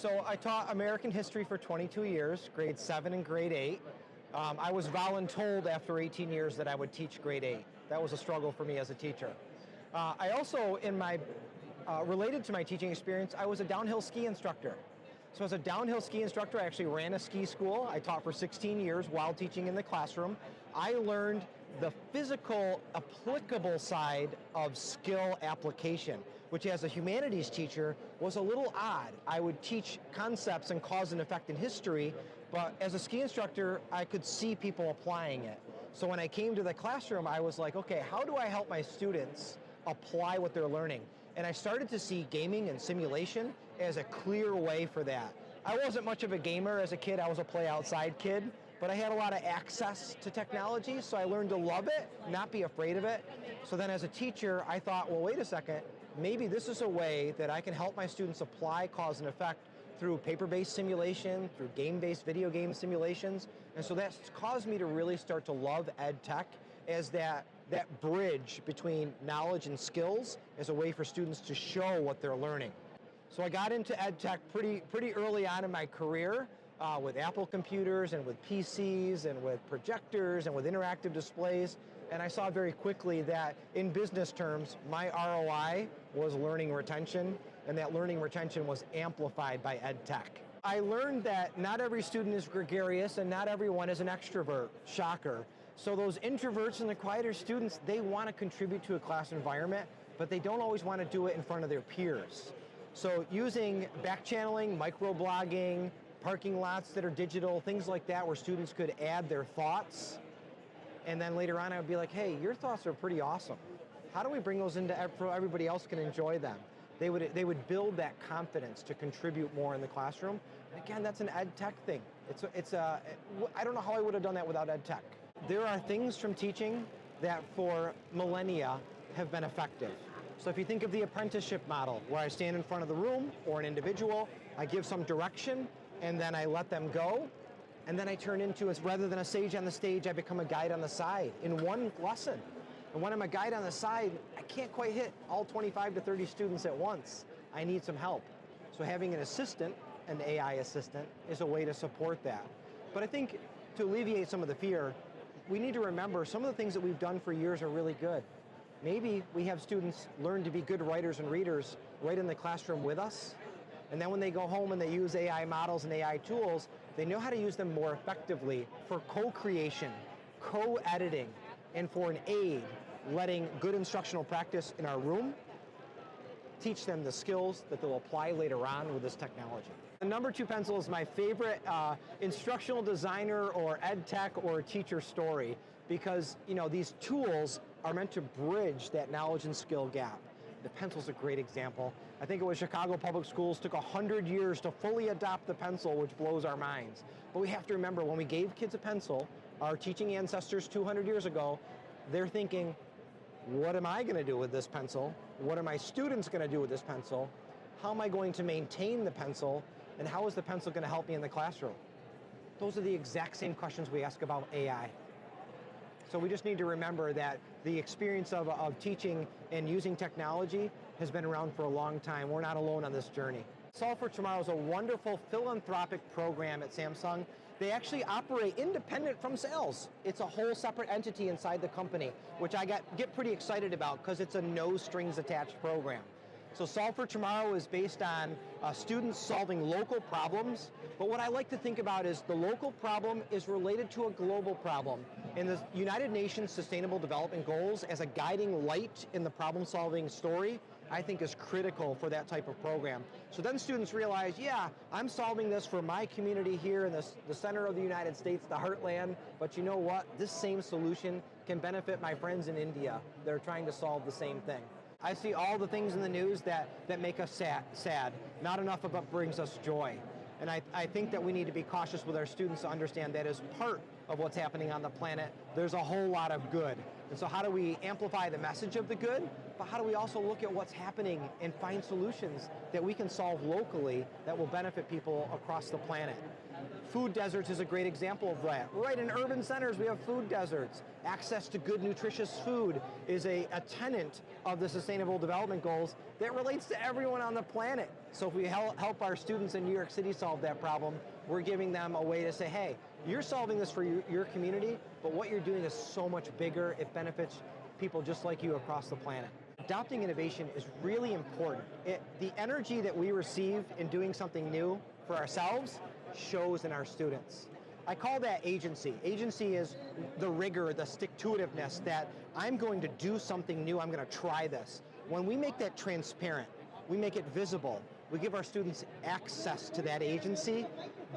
So I taught American history for 22 years, grade 7 and grade 8. I was voluntold after 18 years that I would teach grade 8. That was a struggle for me as a teacher. I also, related to my teaching experience, I was a downhill ski instructor. So as a downhill ski instructor, I actually ran a ski school. I taught for 16 years while teaching in the classroom. I learned the physical, applicable side of skill application, which as a humanities teacher was a little odd. I would teach concepts and cause and effect in history, but as a ski instructor, I could see people applying it. So when I came to the classroom, I was like, okay, how do I help my students apply what they're learning? And I started to see gaming and simulation as a clear way for that. I wasn't much of a gamer as a kid. I was a play outside kid, but I had a lot of access to technology, so I learned to love it, not be afraid of it. So then as a teacher, I thought, well, wait a second, maybe this is a way that I can help my students apply cause and effect through paper-based simulation, through game-based video game simulations. And so that's caused me to really start to love ed tech as that bridge between knowledge and skills as a way for students to show what they're learning. So I got into ed tech pretty early on in my career with Apple computers and with PCs and with projectors and with interactive displays. And I saw very quickly that in business terms, my ROI was learning retention, and that learning retention was amplified by ed tech. I learned that not every student is gregarious and not everyone is an extrovert. Shocker. So those introverts and the quieter students, they want to contribute to a class environment, but they don't always want to do it in front of their peers. So using back channeling, microblogging, parking lots that are digital, things like that where students could add their thoughts, and then later on I would be like, hey, your thoughts are pretty awesome. How do we bring those into so everybody else can enjoy them? They would build that confidence to contribute more in the classroom. And again, that's an ed tech thing. I don't know how I would have done that without ed tech. There are things from teaching that for millennia have been effective. So if you think of the apprenticeship model, where I stand in front of the room or an individual, I give some direction, and then I let them go, and then I turn into, rather than a sage on the stage, I become a guide on the side in one lesson. And when I'm a guide on the side, I can't quite hit all 25 to 30 students at once. I need some help. So having an assistant, an AI assistant, is a way to support that. But I think to alleviate some of the fear, we need to remember some of the things that we've done for years are really good. Maybe we have students learn to be good writers and readers right in the classroom with us. And then when they go home and they use AI models and AI tools, they know how to use them more effectively for co-creation, co-editing, and for an aid, letting good instructional practice in our room teach them the skills that they'll apply later on with this technology. The number 2 pencil is my favorite instructional designer or ed tech or teacher story, because these tools are meant to bridge that knowledge and skill gap. The pencil's a great example. I think it was Chicago Public Schools took 100 years to fully adopt the pencil, which blows our minds. But we have to remember, when we gave kids a pencil, our teaching ancestors 200 years ago, they're thinking, what am I going to do with this pencil? What are my students going to do with this pencil? How am I going to maintain the pencil? And how is the pencil going to help me in the classroom? Those are the exact same questions we ask about AI. So we just need to remember that the experience of teaching and using technology has been around for a long time. We're not alone on this journey. Solve for Tomorrow is a wonderful philanthropic program at Samsung. They actually operate independent from sales. It's a whole separate entity inside the company, which I get pretty excited about because it's a no strings attached program. So Solve for Tomorrow is based on students solving local problems, but what I like to think about is the local problem is related to a global problem. And the United Nations Sustainable Development Goals as a guiding light in the problem-solving story, I think is critical for that type of program. So then students realize, yeah, I'm solving this for my community here in the center of the United States, the heartland, but you know what? This same solution can benefit my friends in India that are trying to solve the same thing. I see all the things in the news that make us sad. Not enough of what brings us joy. And I think that we need to be cautious with our students to understand that as part of what's happening on the planet, there's a whole lot of good. And so how do we amplify the message of the good, but how do we also look at what's happening and find solutions that we can solve locally that will benefit people across the planet. Food deserts is a great example of that. Right in urban centers, we have food deserts. Access to good, nutritious food is a tenet of the Sustainable Development Goals that relates to everyone on the planet. So if we help our students in New York City solve that problem, we're giving them a way to say, hey, you're solving this for your community, but what you're doing is so much bigger. It benefits people just like you across the planet. Adopting innovation is really important. The energy that we receive in doing something new for ourselves shows in our students. I call that agency. Agency is the rigor, the stick-to-itiveness that I'm going to do something new, I'm going to try this. When we make that transparent, we make it visible, we give our students access to that agency,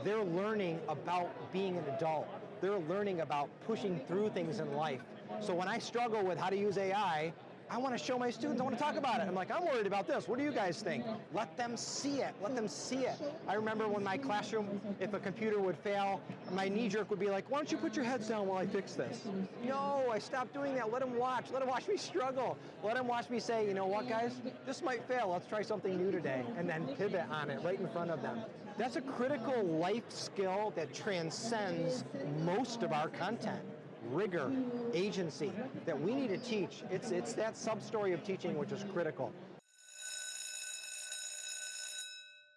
they're learning about being an adult. They're learning about pushing through things in life. So when I struggle with how to use AI, I want to show my students, I want to talk about it. I'm like, I'm worried about this. What do you guys think? Let them see it. Let them see it. I remember when my classroom, if a computer would fail, my knee jerk would be like, why don't you put your heads down while I fix this? No, I stopped doing that. Let them watch. Let them watch me struggle. Let them watch me say, you know what, guys? This might fail. Let's try something new today. And then pivot on it right in front of them. That's a critical life skill that transcends most of our content. Rigor, agency, that we need to teach. It's that sub-story of teaching which is critical.